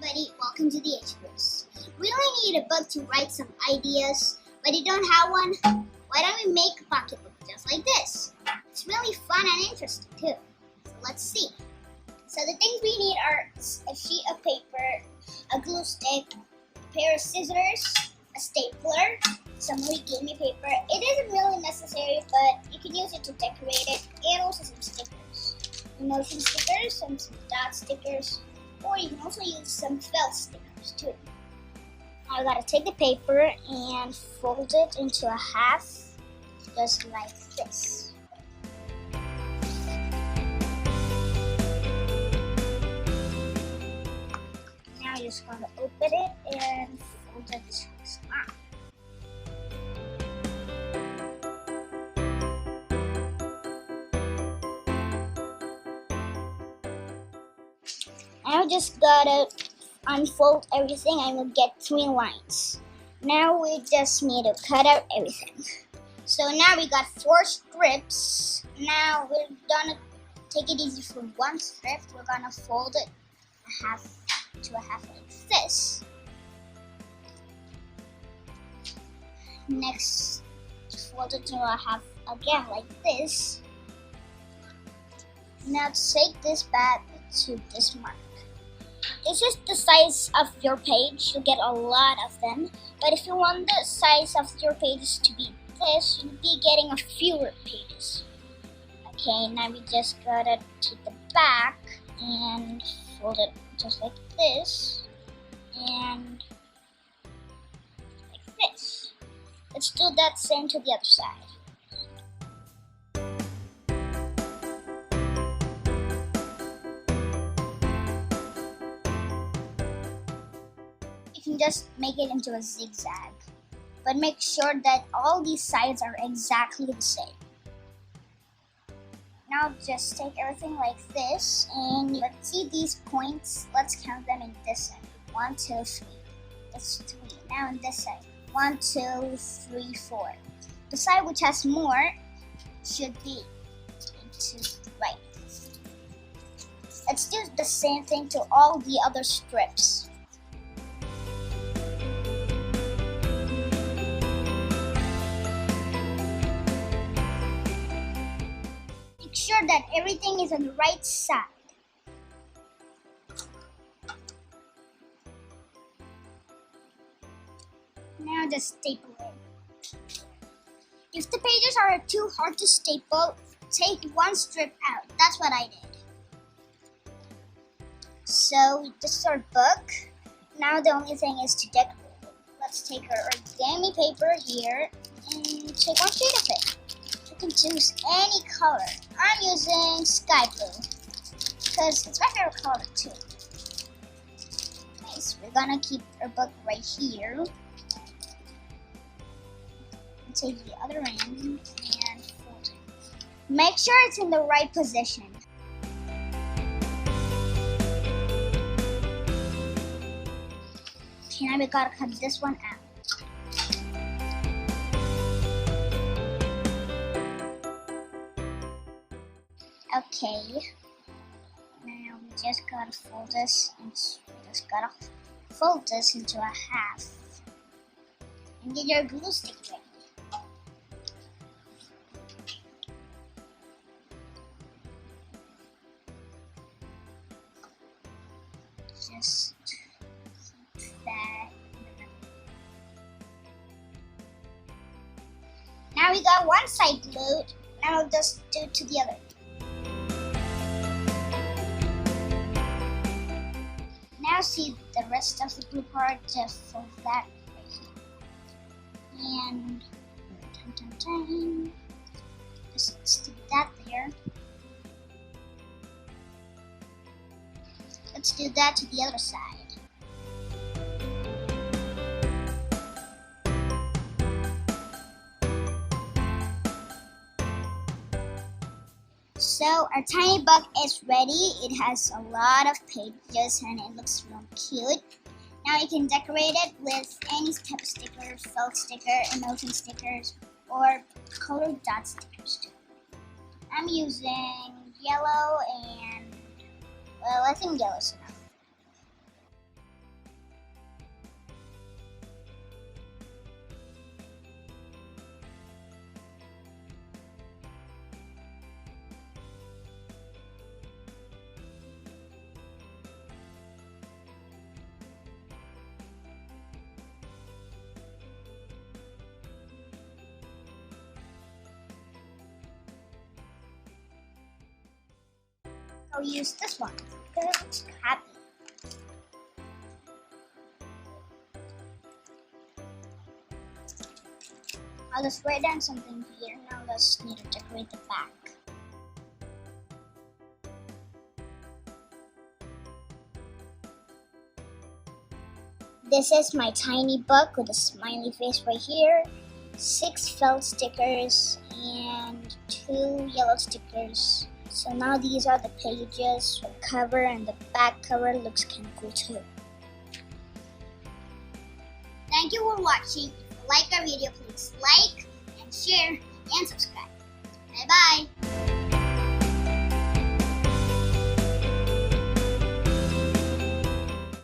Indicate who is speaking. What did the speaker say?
Speaker 1: everybody, welcome to the Experts. We only need a book to write some ideas, but you don't have one? Why don't we make a pocketbook just like this? It's really fun and interesting too. So let's see. So the things we need are a sheet of paper, a glue stick, a pair of scissors, a stapler, some origami paper. It isn't really necessary, but you can use it to decorate it, and also some stickers. Emotion stickers, some dot stickers, or you can also use some felt stickers too. Now I gotta take the paper and fold it into a half, just like this. Now you're just gonna open it and fold it to the side. Now just gotta unfold everything and we'll get 3 lines. Now we just need to cut out everything. So now we got 4 strips. Now we're gonna take it easy for one strip. We're gonna fold it a half like this. Next, fold it to a half again like this. Now take this back to this mark. This is the size of your page. You get a lot of them. But if you want the size of your pages to be this, you'll be getting a fewer pages. Okay, now we just gotta take the back and fold it just like this. And like this. Let's do that same to the other side. You can just make it into a zigzag, but make sure that all these sides are exactly the same. Now just take everything like this, and let's see these points. Let's count them in this side. 1, 2, 3. That's 3. Now in this side. 1, 2, 3, 4. The side which has more should be to the right. Let's do the same thing to all the other strips. Make sure that everything is on the right side. Now just staple it. If the pages are too hard to staple, take one strip out. That's what I did. So this is our book. Now the only thing is to decorate it. Let's take our origami paper here and take one sheet of it. You can choose any color. I'm using sky blue because it's my favorite color too. Nice. We're gonna keep our book right here. Take the other end and fold it. Make sure it's in the right position. Okay, now we gotta cut this one out. Okay, now we just gotta fold this into a half and get your glue stick ready. Just keep that in the middle. Now we got one side glued. Now we'll just do it to the other. Now see the rest of the blue part, just fold that right here. And just stick that there. Let's do that to the other side. So our tiny book is ready. It has a lot of pages and it looks real cute. Now you can decorate it with any type of sticker, felt sticker, emotion stickers, or colored dot stickers too. I'm using yellow and, well, I think yellow's enough. I'll use this one because it looks happy. I'll just write down something here. Now let's need to decorate the back. This is my tiny book with a smiley face right here, 6 felt stickers, and 2 yellow stickers. So now these are the pages, the cover, and the back cover looks kind of cool too. Thank you for watching. If you like our video, please like and share.